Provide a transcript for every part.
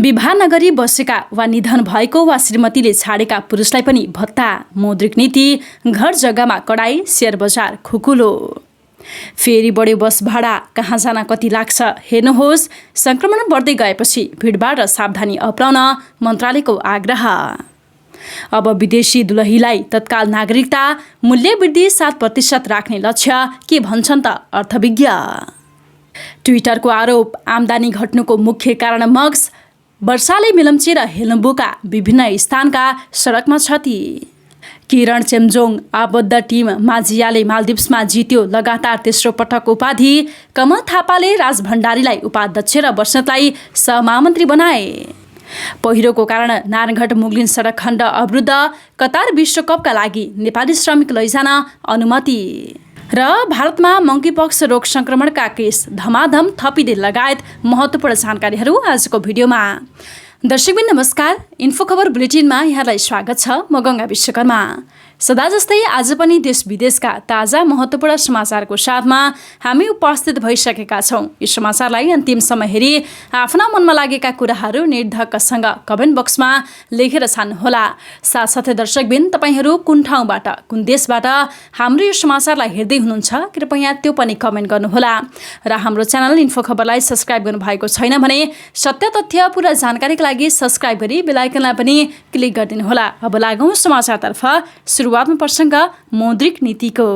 विवाह नगरी बसेका वा निधन भएको वा श्रीमतीले छाडेका पुरुषलाई पनि भत्ता, मौद्रिक नीति, घर जग्गामा कडाई, शेयर बजार खुकुलो। फेरि बढ्यो बस भाडा, कहाँ जान कति लाग्छ हेर्नुहोस्। संक्रमण बढ्दै गएपछि भिडभाड र सावधानी अपनाउन मन्त्रालयको आग्रह। अब विदेशी दुलहीलाई तत्काल नागरिकता, मूल्य वृद्धि 7% राख्ने लक्ष्य, के भन्छन् त अर्थविज्ञ। ट्विटरको आरोप, आम्दानी घट्नुको मुख्य कारण मग्स, वर्षाले मेलम्ची र हेलम्बुका विभिन्न स्थानका सडकमा क्षति। किरण चेम्जोङ आबद्ध टिम माझियाले मालदिप्समा जित्यो लगातार तेस्रो पटक उपाधि। कमल थापाले राज भण्डारीलाई उपाध्यक्ष र बस्नेतलाई सहमहामन्त्री बनाए। पहिरोको कारण नारायणघाट मुगलिन सडक खण्ड अवरुद्ध, कतार विश्वकपका लागि नेपाली श्रमिक लैजान अनुमति। र भारतमा मंकीपक्स रोग संक्रमणका केस धमाधम थपिँदै लगायत महत्त्वपूर्ण जानकारीहरू आजको भिडियोमा। दर्शकबिन नमस्कार, इन्फो खबर बुलेटिनमा यहाँलाई स्वागत छ। म गंगा विश्वकर्मा। सदा जस्तै आज पनि देश विदेशका ताजा महत्त्वपूर्ण समाचारको साथमा हामी उपस्थित भइसकेका छौं। यी समाचारलाई अन्तिमसम्म हेरी आफ्ना मनमा लागेका कुराहरू निर्धक्कसँग कमेन्ट बक्समा लेखेर छान्नुहोला। साथसाथै दर्शकबिन तपाईहरू कुन ठाउँबाट, कुन देशबाट हाम्रो यो समाचारलाई हेर्दै हुनुहुन्छ, कृपया त्यो पनि कमेन्ट गर्नुहोला। र हाम्रो च्यानल इन्फो खबरलाई सब्स्क्राइब गर्नुभएको छैन भने सत्य तथ्य पूरा जानकारीका लागि सब्स्क्राइब गरी बेल आइकनलाई पनि क्लिक गरिदिनुहोला। अब लागौं समाचारतर्फ। सुरुवातमा प्रसङ्ग मौद्रिक नीतिको।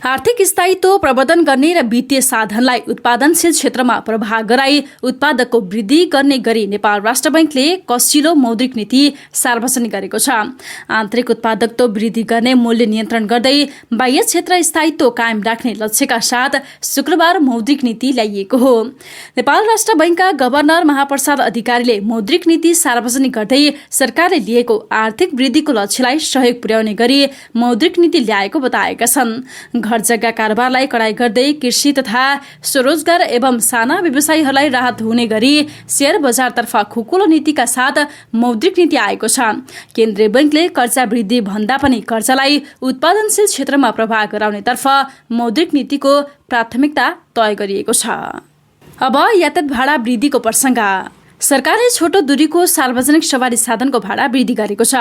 आर्थिक स्थायित्व प्रवर्धन गर्ने र वित्तीय साधनलाई उत्पादनशील क्षेत्रमा प्रभाव गराई उत्पादकको वृद्धि गर्ने गरी नेपाल राष्ट्र बैंकले कसिलो मौद्रिक नीति सार्वजनिक गरेको छ। आन्तरिक उत्पादकत्व वृद्धि गर्ने, मूल्य नियन्त्रण गर्दै बाह्य क्षेत्र स्थायित्व कायम राख्ने लक्ष्यका साथ शुक्रबार मौद्रिक नीति ल्याइएको हो। नेपाल राष्ट्र बैंकका गभर्नर महाप्रसाद अधिकारीले मौद्रिक नीति सार्वजनिक गर्दै सरकारले लिएको आर्थिक वृद्धिको लक्ष्यलाई सहयोग पुर्याउने गरी मौद्रिक नीति ल्याएको बताएका छन्। घर जग्गा कारोबारलाई कडाई गर्दै कृषि तथा स्वरोजगार एवं साना व्यवसायीहरूलाई राहत हुने गरी शेयर बजारतर्फ खुकुलो नीतिका साथ मौद्रिक नीति आएको छ। केन्द्रीय बैंकले कर्जा वृद्धि भन्दा पनि कर्जालाई उत्पादनशील क्षेत्रमा प्रभाव गराउनेतर्फ मौद्रिक नीतिको प्राथमिकता तय गरिएको छ। अब यातायात भाडा वृद्धिको प्रसङ्ग। सरकारले छोटो दूरीको सार्वजनिक सवारी साधनको भाडा वृद्धि गरेको छ।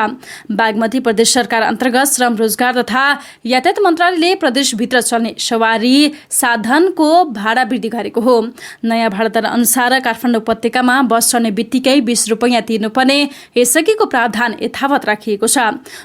बागमती प्रदेश सरकार अन्तर्गत श्रम रोजगार तथा यातायात मन्त्रालयले प्रदेशभित्र चल्ने सवारी साधनको भाडा वृद्धि गरेको हो। नयाँ भाडा दर अनुसार काठमाडौँ उपत्यकामा बस चढ्ने बित्तिकै 20 रुपैयाँ तिर्नुपर्ने यसअघिको प्रावधान यथावत राखिएको छ।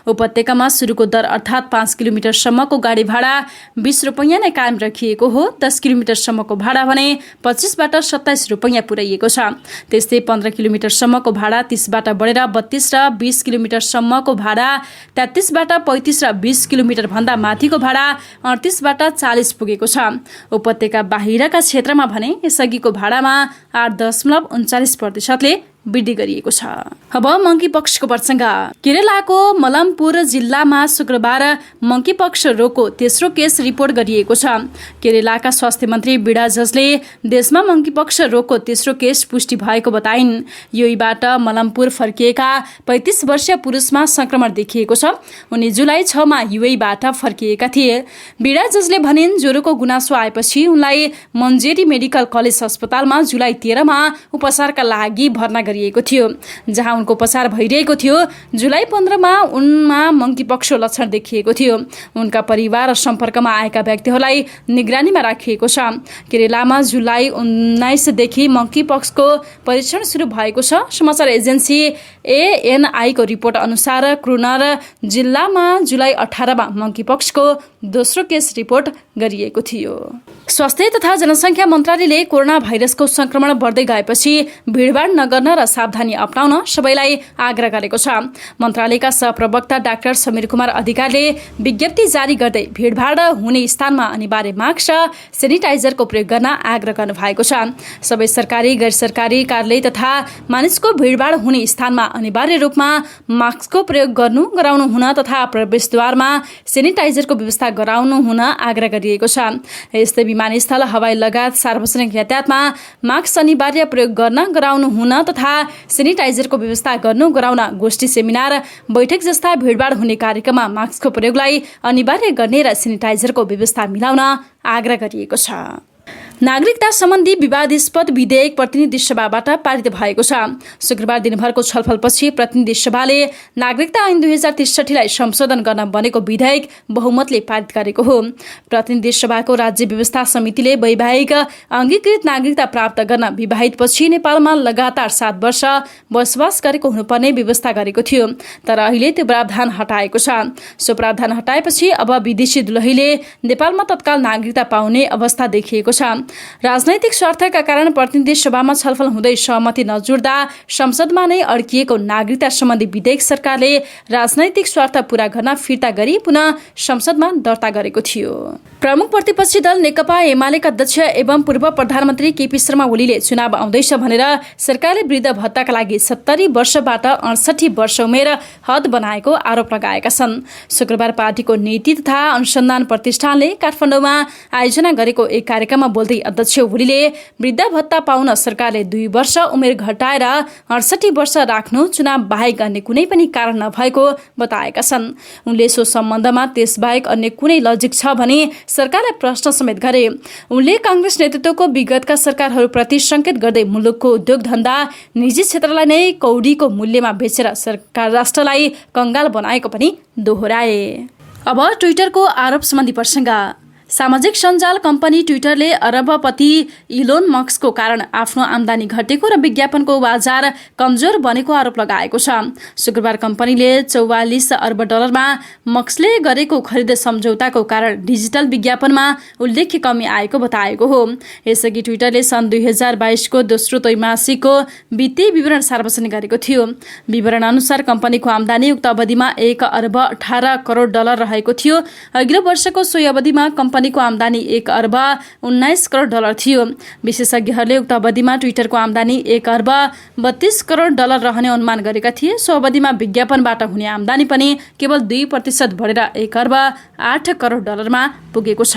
उपत्यकामा सुरुको दर अर्थात् 5 किलोमिटरसम्मको गाडी भाडा 20 रुपैयाँ नै कायम राखिएको हो। 10 किलोमिटरसम्मको भाडा भने 25बाट 27 रुपैयाँ पुर्याइएको छ। त्यस्तै 15 किलोमिटरसम्मको भाडा 30बाट बढेर 32 र 20 किलोमिटरसम्मको भाडा 33बाट 35 र 20 किलोमिटर भन्दा माथिको भाडा 38बाट 40 पुगेको छ। उपत्यका बाहिरका क्षेत्रमा भने यसअघिको भाडामा 8.39% वृद्धि गरिएको छ। अब मंकीपक्सको प्रसङ्ग। केरलाको मलमपुर जिल्लामा शुक्रबार मंकीपक्स रोगको तेस्रो केस रिपोर्ट गरिएको छ। केरलाका स्वास्थ्य मन्त्री बिडा जजले देशमा मंकीपक्स रोगको तेस्रो केस पुष्टि भएको बताइन्। युएईबाट मलमपुर फर्किएका 35 वर्षीय पुरुषमा संक्रमण देखिएको छ। उनी जुलाई 6 मा युएईबाट फर्किएका थिए। बिडा जजले भनिन् ज्वरोको गुनासो आएपछि उनलाई मन्जेरी मेडिकल कलेज अस्पतालमा जुलाई 13 मा उपचारका लागि भर्ना गरिएको थियो, जहाँ उनको उपचार भइरहेको थियो। जुलाई 15 मा उनमा मंकीपक्सको लक्षण देखिएको थियो। उनका परिवार र सम्पर्कमा आएका व्यक्तिहरूलाई निगरानीमा राखिएको छ। केरलामा जुलाई 19 देखि मंकीपक्सको परीक्षण सुरु भएको छ। समाचार एजेन्सी ANI को रिपोर्ट अनुसार क्रुनर जिल्लामा जुलाई 18 मा मंकीपक्सको दोस्रो केस रिपोर्ट गरिएको थियो। स्वास्थ्य तथा जनसङ्ख्या मन्त्रालयले कोरोना भाइरसको संक्रमण बढ्दै गएपछि भिडभाड नगर्न र सावधानी अपनाउन सबैलाई आग्रह गरेको छ। मन्त्रालयका सहप्रवक्ता डाक्टर समीर कुमार अधिकारीले विज्ञप्ति जारी गर्दै भिडभाड हुने स्थानमा अनिवार्य मास्क र सेनिटाइजरको प्रयोग गर्न आग्रह गर्नु भएको छ। सबै सरकारी गैर सरकारी कार्यालय तथा मानिसको भिडभाड हुने स्थानमा अनिवार्य रूपमा मास्कको प्रयोग गराउनु हुन तथा प्रवेशद्वारमा सेनिटाइजरको व्यवस्था गराउनु हुन आग्रह गरिएको छ। यस्तै विमानस्थल, हवाई लगायत सार्वजनिक यातायातमा मास्क अनिवार्य प्रयोग गर्न गराउनु हुन तथा सेनिटाइजरको व्यवस्था गर्नु गराउन, गोष्ठी, सेमिनार, बैठक जस्ता भिडभाड हुने कार्यक्रममा मास्कको प्रयोगलाई अनिवार्य गर्ने र सेनिटाइजरको व्यवस्था मिलाउन आग्रह गरिएको छ। नागरिकता सम्बन्धी विवादास्पद विधेयक प्रतिनिधि सभाबाट पारित भएको छ। शुक्रबार दिनभरको छलफलपछि प्रतिनिधि सभाले नागरिकता ऐन 2063लाई संशोधन गर्न बनेको विधेयक बहुमतले पारित गरेको हो। प्रतिनिधि सभाको राज्य व्यवस्था समितिले वैवाहिक अङ्गीकृत नागरिकता प्राप्त गर्न विवाहितपछि नेपालमा लगातार 7 वर्ष बसोबास गरेको हुनुपर्ने व्यवस्था गरेको थियो, तर अहिले त्यो प्रावधान हटाएको छ। सो प्रावधान हटाएपछि अब विदेशी दुलहीले नेपालमा तत्काल नागरिकता पाउने अवस्था देखिएको छ। राजनैतिक स्वार्थका कारण प्रतिनिधि सभामा छलफल हुँदै सहमति नजुट्दा संसदमा नै अड्किएको नागरिकता सम्बन्धी विधेयक सरकारले राजनैतिक स्वार्थ पूरा गर्न फिर्ता गरी पुनः संसदमा दर्ता गरेको थियो। प्रमुख प्रतिपक्षी दल नेकपा एमालेका अध्यक्ष एवं पूर्व प्रधानमन्त्री केपी शर्मा ओलीले चुनाव आउँदैछ भनेर सरकारले वृद्ध भत्ताका लागि 70 वर्षबाट 68 वर्ष उमेर हद बनाएको आरोप लगाएका छन्। शुक्रबार पार्टीको नीति तथा अनुसन्धान प्रतिष्ठानले काठमाडौँमा आयोजना गरेको एक कार्यक्रममा बोल्दै अध्यक्ष ओलीले वृद्ध भत्ता पाउन सरकारले 2 वर्ष उमेर घटाएर 68 वर्ष राख्नु चुनाव बाहेक गर्ने कुनै पनि कारण नभएको बताएका छन्। उनले सो सम्बन्धमा त्यसबाहेक अन्य कुनै लजिक छ भने सरकारलाई प्रश्न समेत गरे। उनले कांग्रेस नेतृत्वको विगतका सरकारहरूप्रति संकेत गर्दै मुलुकको उद्योग धन्दा निजी क्षेत्रलाई नै कौडीको मूल्यमा बेचेर सरकार राष्ट्रलाई कंगाल बनाएको पनि दोहोर्याए। अब ट्विटरको आरोप सम्बन्धी प्रसङ्ग। सामाजिक सञ्जाल कम्पनी ट्विटरले अरबपति इलोन मस्कको कारण आफ्नो आम्दानी घटेको र विज्ञापनको बजार कमजोर बनेको आरोप लगाएको छ। शुक्रबार कम्पनीले 44 अर्ब डलरमा मस्कले गरेको खरिद सम्झौताको कारण डिजिटल विज्ञापनमा उल्लेख्य कमी आएको बताएको हो। यसअघि ट्विटरले सन् 2022 को दोस्रो त्रैमासिकको वित्तीय विवरण सार्वजनिक गरेको थियो। विवरण अनुसार कम्पनीको आम्दानी उक्त अवधिमा 1 अर्ब 18 करोड डलर रहेको थियो। अघिल्लो वर्षको सोही अवधिमा कम्पनीको आम्दानी 1 अर्ब 19 करोड डलर थियो। विशेषज्ञहरूले उक्त अवधिमा ट्विटरको आम्दानी 1 अर्ब 32 करोड डलर रहने अनुमान गरेका थिए। सो अवधिमा विज्ञापनबाट हुने आम्दानी पनि केवल 2% बढेर 1 अर्ब 8 करोड डलरमा पुगेको छ।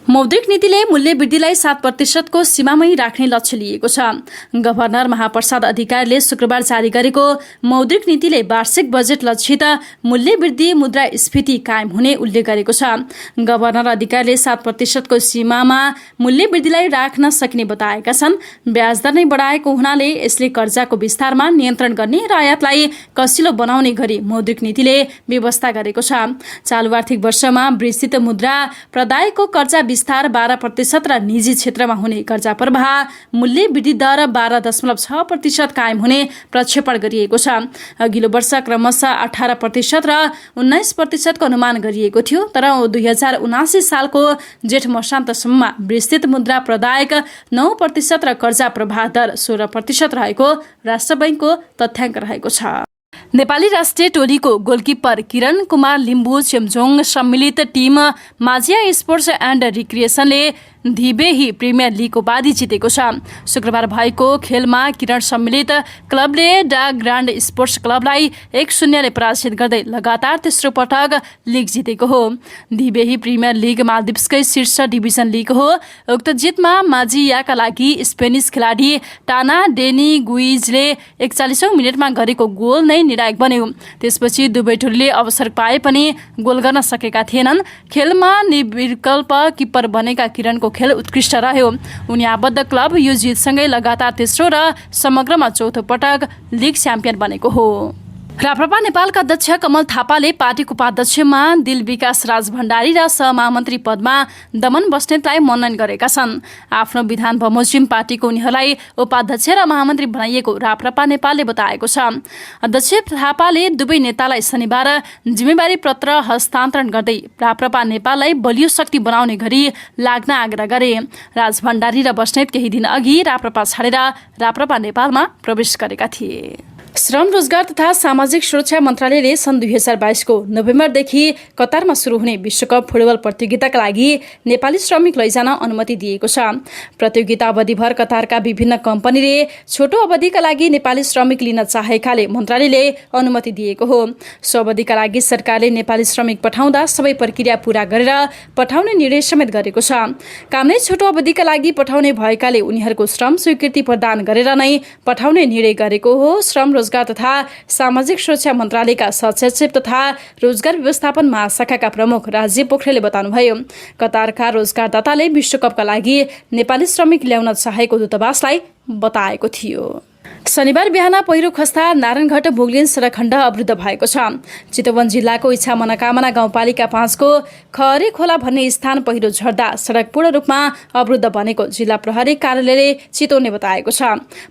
मौद्रिक नीतिले मूल्य वृद्धिलाई 7% को सीमामै राख्ने लक्ष्य लिएको छ। गभर्नर महाप्रसाद अधिकारीले शुक्रबार जारी गरेको मौद्रिक नीतिले वार्षिक बजेट लक्षित मूल्य वृद्धि मुद्रास्फीति कायम हुने उल्लेख गरेको छ। गभर्नर अधिकारीले 7% को सीमामा मूल्य वृद्धिलाई राख्न सकिने बताएका छन्। ब्याजदर नै बढाएको हुनाले यसले कर्जाको विस्तारमा नियन्त्रण गर्ने र आयातलाई कसिलो बनाउने गरी मौद्रिक नीतिले व्यवस्था गरेको छ। चालु आर्थिक वर्षमा विस्तृत मुद्रा प्रदायको कर्जा विस्तार 12% र निजी क्षेत्रमा हुने कर्जा प्रवाह मूल्य वृद्धि दर 12.6% कायम हुने प्रक्षेपण गरिएको छ। अघिल्लो वर्ष क्रमशः 18% र 19% को अनुमान गरिएको थियो, तर 2079 सालको जेठ मसान्तसम्ममा विस्तृत मुद्रा प्रदायक 9% र कर्जा प्रवाह दर 16% रहेको राष्ट्र बैंकको तथ्याङ्क रहेको छ। नेपाली राष्ट्रिय टोलीको गोलकिपर किरण कुमार लिम्बू चेम्जोङ सम्मिलित टिम माझिया स्पोर्ट्स एन्ड रिक्रिएसनले धिबेही प्रिमियर लिगको उपाधि जितेको छ। शुक्रबार भएको खेलमा किरण सम्मिलित क्लबले डा ग्रान्ड स्पोर्ट्स क्लबलाई 1-0 ले पराजित गर्दै लगातार तेस्रो पटक लिग जितेको हो। धिबेही प्रिमियर लिग मालदिप्सकै शीर्ष डिभिजन लिग हो। उक्त जितमा माझियाका लागि स्पेनिस खेलाडी टाना डेनी गुइजले 41औं मिनेटमा गरेको गोल नै निर्णायक बन्यो। त्यसपछि दुवै टोलीले अवसर पाए पनि गोल गर्न सकेका थिएनन्। खेलमा निर्विकल्प किपर बनेका किरणको खेल उत्कृष्ट रह्यो। उनी आबद्ध क्लब यो जितसँगै लगातार तेस्रो र समग्रमा चौथो पटक लिग च्याम्पियन बनेको हो। राप्रपा नेपालका अध्यक्ष कमल थापाले पार्टीको उपाध्यक्षमा दिल विकास राज भण्डारी र सहमहामन्त्री पदमा दमन बस्नेतलाई मनोनयन गरेका छन्। आफ्नो विधान बमोजिम पार्टीको उनीहरूलाई उपाध्यक्ष र महामन्त्री बनाइएको राप्रपा नेपालले बताएको छ। अध्यक्ष थापाले दुवै नेतालाई शनिबार जिम्मेवारी पत्र हस्तान्तरण गर्दै राप्रपा नेपाललाई बलियो शक्ति बनाउने गरी लाग्न आग्रह गरे। राज भण्डारी र बस्नेत केही दिन अघि राप्रपा छाडेर राप्रपा नेपालमा प्रवेश गरेका थिए। श्रम रोजगार तथा सामाजिक सुरक्षा मन्त्रालयले सन् 2022 को नोभेम्बरदेखि कतारमा सुरु हुने विश्वकप फुटबल प्रतियोगिताका लागि नेपाली श्रमिक लैजान अनुमति दिएको छ। प्रतियोगिता अवधिभर कतारका विभिन्न कम्पनीले छोटो अवधिका लागि नेपाली श्रमिक लिन चाहेकाले मन्त्रालयले अनुमति दिएको हो। सो अवधिका लागि सरकारले नेपाली श्रमिक पठाउँदा सबै प्रक्रिया पूरा गरेर पठाउने निर्णय समेत गरेको छ। काम नै छोटो अवधिका लागि पठाउने भएकाले उनीहरूको श्रम स्वीकृति प्रदान गरेर नै पठाउने निर्णय गरेको हो। श्रम रोजगार तथा सामाजिक सुरक्षा मन्त्रालयका सहसचिव तथा रोजगार व्यवस्थापन महाशाखाका प्रमुख राजीव पोखरेलले बताउनुभयो। कतारका रोजगारदाताले विश्वकपका लागि नेपाली श्रमिक ल्याउन चाहेको दूतावासलाई बताएको थियो। शनिबार बिहान पहिरो खस्दा नारायणघाट बुग्लिन सडक खण्ड अवरुद्ध भएको छ। चितवन जिल्लाको इच्छा मनोकामना गाउँपालिका 5 को खहरे खोला भन्ने स्थान पहिरो झर्दा सडक पूर्ण रूपमा अवरुद्ध बनेको जिल्ला प्रहरी कार्यालयले चितवनले बताएको छ।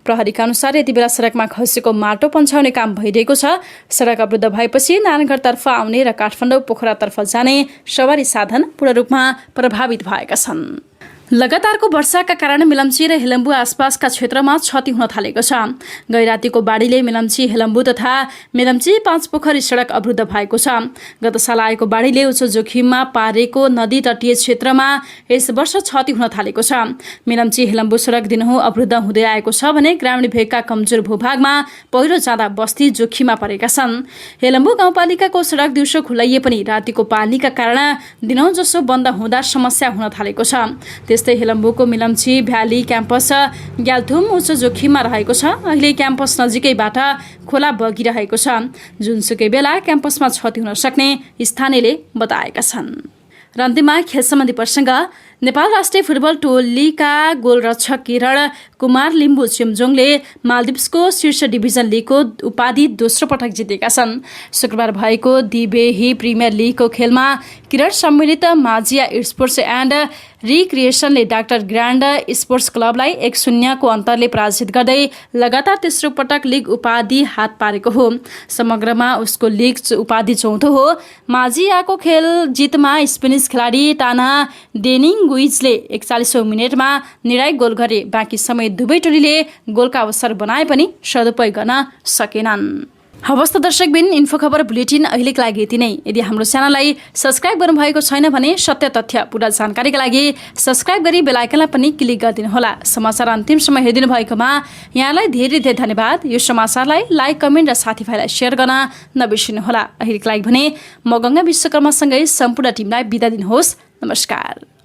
प्रहरीका अनुसार यति बेला सडकमा खसेको माटो पन्छाउने काम भइरहेको छ। सडक अवरुद्ध भएपछि नारायणघाटतर्फ आउने र काठमाडौँ पोखरातर्फ जाने सवारी साधन पूर्ण रूपमा प्रभावित भएका छन्। लगातारको वर्षाका कारण मेलम्ची र हेलम्बु आसपासका क्षेत्रमा क्षति हुन थालेको छ। गैरातीको बाढीले मेलम्ची हेलम्बु तथा मेलम्ची 5 पोखरी सडक अवरुद्ध भएको छ। गत साल आएको बाढीले उच्च जोखिममा पारेको नदी तटीय क्षेत्रमा यस वर्ष क्षति हुन थालेको छ। मेलम्ची हेलम्बु सडक दिनहुँ अवरुद्ध हुँदै आएको छ भने ग्रामीण भेगका कमजोर भूभागमा पहिरो जाँदा बस्ती जोखिममा परेका छन्। हेलम्बु गाउँपालिकाको सडक दिउँसो खुलाइए पनि रातिको पानीका कारण दिनहुँ जसो बन्द हुँदा समस्या हुन थालेको छ। त्यस्तै हेलम्बुको मिलम्ची भ्याली क्याम्पस ग्याल्थुम उच्च जोखिममा रहेको छ। अहिले क्याम्पस नजिकैबाट खोला बगिरहेको छ। जुनसुकै बेला क्याम्पसमा क्षति हुन सक्ने स्थानीयले बताएका छन्। र अन्तिममा खेल सम्बन्धी प्रसङ्ग। नेपाल राष्ट्रिय फुटबल टोलीका गोलरक्षक किरण कुमार लिम्बू चिम्जोङले मालदिप्सको शीर्ष डिभिजन लिगको उपाधि दोस्रो पटक जितेका छन्। शुक्रबार भएको दिबेही प्रिमियर लिगको खेलमा किरण सम्मिलित माझिया स्पोर्ट्स एन्ड रिक्रिएसनले डाक्टर ग्रान्ड स्पोर्ट्स क्लबलाई 1-0 को अन्तरले पराजित गर्दै लगातार तेस्रो पटक लिग उपाधि हात पारेको हो। समग्रमा उसको लिग उपाधि चौथो हो। माझियाको खेल जितमा स्पेनिस खेलाडी टाना डेनिङ गुइजले 41औं मिनेटमा निर्णायक गोल गरे। बाँकी समय दुवै टोलीले गोलका अवसर बनाए पनि सदुपयोग गर्न सकेनन्। हवस् त दर्शकबिन, इन्फो खबर बुलेटिन अहिलेका लागि यति नै। यदि हाम्रो च्यानललाई सब्स्क्राइब गर्नुभएको छैन भने सत्य तथ्य पूरा जानकारीका लागि सब्स्क्राइब गरी बेल आइकनलाई पनि क्लिक गरिदिनुहोला। समाचार अन्तिमसम्म हेरिदिनु भएकोमा यहाँलाई धेरै धेरै धन्यवाद। यो समाचारलाई लाइक, कमेन्ट र साथीभाइलाई सेयर गर्न नबिर्सिनुहोला। अहिलेका लागि भने म गङ्गा विश्वकर्मासँगै सम्पूर्ण टिमलाई बिदा दिनुहोस्। नमस्कार।